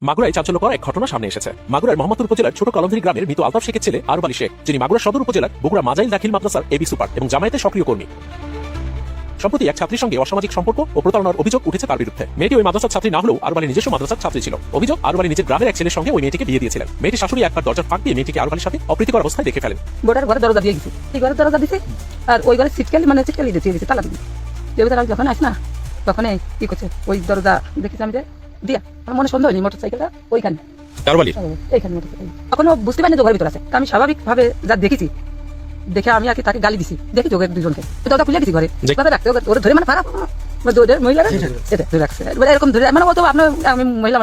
মাগুরায় চাঞ্চল্যকর এক ঘটনা সামনে এসেছে। মাগুরার মোহাম্মদপুর উপজেলার ছোট কলমধুরী গ্রামের মৃত আলতাফ শেখের ছেলে আরব আলী শেখ, যিনি মাগুরা সদর উপজেলার বগুড়া মাজাইল দাখিল মাদ্রাসার এবি সুপার এবং জামায়াতের সক্রিয় কর্মী। সম্প্রতি এক ছাত্রীর সঙ্গে অসামাজিক সম্পর্ক ও প্রতারণার অভিযোগ উঠেছে তার বিরুদ্ধে। মেয়েটি ওই মাদ্রাসার ছাত্রী না হলেও আরব আলী নিজস্ব মাদ্রাসার ছাত্রী ছিল। অভিযোগ, আরব আলী নিজের গ্রামের এক ছেলের সঙ্গে ওই মেয়েটিকে বিয়ে দিয়েছিলেন। মেয়েটির শাশুড়ি একবার দরজার ফাঁক দিয়ে মেয়েটিকে আরব আলীর সাথে অপ্রীতিকর অবস্থায় দেখে ফেলেন। বোর্ডার ঘরে দরজা দিয়ে গেছি, এই ঘরে দরজা দিছে আর ওই ঘরে সিটকালি দিয়েছে তালা দিয়ে। আমি যখন আসি না তখন কি করছে ওই দরজা দেখেছি আমি যে দিয়া আমার মনে সন্দেহ হয়নি মোটর সাইকেলটা ওইখানে এইখানে মোটরসাইকেল এখনো বুঝতে পারিনি যে ঘরের ভিতর আছে। আমি স্বাভাবিকভাবে যা দেখেছি দেখে আমি আর কি তাকে গালি দিছি, দেখি যোগের দুজনকে দরজা খুলে গেছি ঘরে রাখতে ওরা ধরে মানে খারাপ এরকম ধরে মানে আমি মহিলা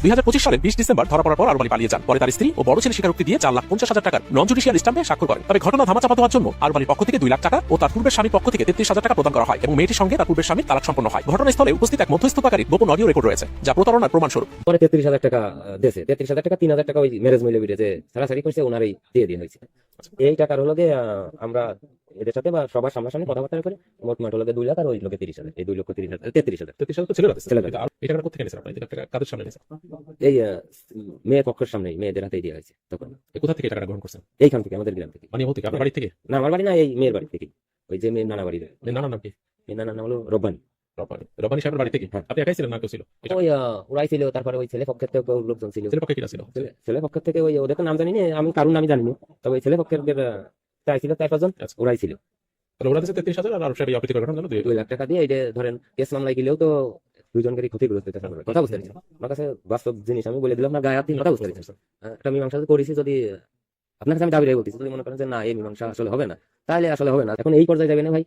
2025 সালের 20 ডিসেম্বর ধরা পড়ার পর আরব আলী পালিয়ে যান। পরে তার স্ত্রী ও বড় ছেলে স্বীকারোক্তি দিয়ে 4,50,000 টাকার নন জুডিশিয়াল স্ট্যাম্পে স্বাক্ষর করেন। তবে ঘটনা ধামাচাপা দেওয়ার জন্য আরব আলীর পক্ষ থেকে 2 লাখ টাকা ও তার পূর্বের স্বামীর পক্ষ থেকে 33,000 টাকা প্রদান করা হয় এবং মেয়েটির সঙ্গে তার পূর্বের স্বামীর তালাক সম্পন্ন হয়। ঘটনাস্থলে উপস্থিত এক মধ্যস্থতাকারীর গোপন অডিও রেকর্ড রয়েছে, যা প্রতারণার প্রমাণস্বরূপ। পরে 33,000 টাকা দিয়েছে, 33,000 টাকা 3,000 টাকা ওই ম্যারেজ মহিলা যে সারাসারি করছে ওনারই দিয়ে দেওয়া হয়েছে। এই টাকার হলো যে আমরা এদের সাথে বা সবার সামনাসামনি কথাবার্তা করে মোট হলো 2 লাখ আর ওই লোকে 30,000, এই 2,30,000 33,000 তো ছেলে এই টাকাটা কোথা থেকে নিয়েছেন আপনি? এই টাকা কাদের সামনে নিয়েছেন? এই মেয়ের পক্ষের সামনে মেয়েদের হাতেই দেওয়া হয়েছে। তখন কোথা থেকে টাকাটা গ্রহণ করছেন? এইখান থেকে আমাদের গ্রাম থেকে। মানে আপনার বাড়ি থেকে? না, আমার বাড়ি না, এই মেয়ের বাড়ি থেকে। ওই যে মেয়ের নানা বাড়ি। নানার নাম কি? মেয়ের নানার নাম হলো রব্বানি। রব্বানি সাহেবের বাড়ি থেকে? আপনি একাই ছিলেন না কেউ ছিল? ওই ওরাই ছিল, তারপরে ওই ছেলে পক্ষের থেকে লোকজন ছিল। ছেলে পক্ষে কি ছিল? ছেলে পক্ষের থেকে ওই ওদের নাম জানি না, আমি কারণ নামই জানি না, তবে ওই ছেলে পক্ষের চাইছিল 4-5 জন, ওরাই ছিল। ওরা দিয়েছে 33,000 আর আরব সাহেব এই অপ্রীতিকর ঘটনার জন্য 2 লাখ টাকা দিয়ে এই যে ধরেন কেস মামলায় গেলেও তো দুজনকেরই ক্ষতিগ্রস্ত হইতে হবে। কথা বুঝতে পারছি আমার কাছে বাস্তব জিনিস আমি বলে দিলাম না, গায়ে হাত দিয়ে কথা বুঝতে পারছি। একটা মীমাংসা করেছি, যদি আপনার কাছে আমি দাবি রেখে বলতেছি, যদি মনে করেন যে না এই মীমাংসা আসলে হবে না, তাহলে আসলে হবে না। এখন এই পর্যায়ে যাবে না ভাই,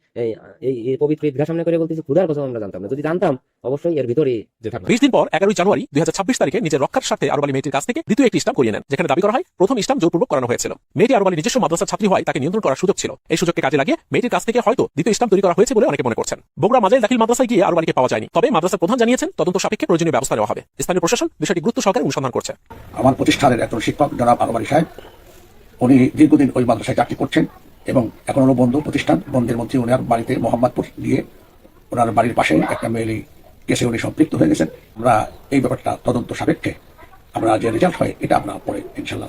এই পবিত্র ঈদগাহ সামনে করে বলতেছি, খুদার কথা আমরা জানতাম না, যদি জানতাম অবশ্যই এর ভিতরে। 20 দিন পর 11 জানুয়ারি 2026 তারিখে নিজের রক্ষার স্বার্থে আরব আলী মেয়েটির কাছ থেকে দ্বিতীয় একটি ইসলাম করিয়ে নেন, যেখানে দাবি করা হয় প্রথম ইসলাম জোরপূর্বক করানো হয়েছিল। মেয়েটি আরব আলী নিজস্ব মাদ্রাসার ছাত্রী হয়, তাকে নিয়ন্ত্রণ করার সুযোগ ছিল। এই সুযোগকে কাজে লাগিয়ে মেয়েটির কাছ থেকে হয়তো দ্বিতীয় ইসলাম তৈরি করা হয়েছে বলে অনেকে মনে করছেন। বগুড়া মাজাইল দাখিল মাদ্রাসায় গিয়ে আরব আলীকে পাওয়া যায়নি, তবে মাদ্রাসার প্রধান জানিয়েছেন তদন্ত সাপেক্ষে প্রয়োজনীয় ব্যবস্থা নেওয়া হবে। স্থানীয় প্রশাসন বিষয়টি গুরুত্ব সহকারে অনুসন্ধান করছে। আমার প্রতিষ্ঠানের একজন শিক্ষক জনাব আরব আলী সাহেব, উনি দীর্ঘদিন ওই মাদ্রাসায় চাকরি করছেন এবং এখন হলো বন্ধু প্রতিষ্ঠান। বন্ধের মধ্যে ওনার বাড়িতে মোহাম্মদপুর গিয়ে ওনার বাড়ির পাশে একটা মেয়েলি কেসে উনি সম্পৃক্ত হয়ে গেছেন। আমরা এই ব্যাপারটা তদন্ত সাপেক্ষে আমরা যে রেজাল্ট হয় এটা আমরা পরে ইনশাল্লাহ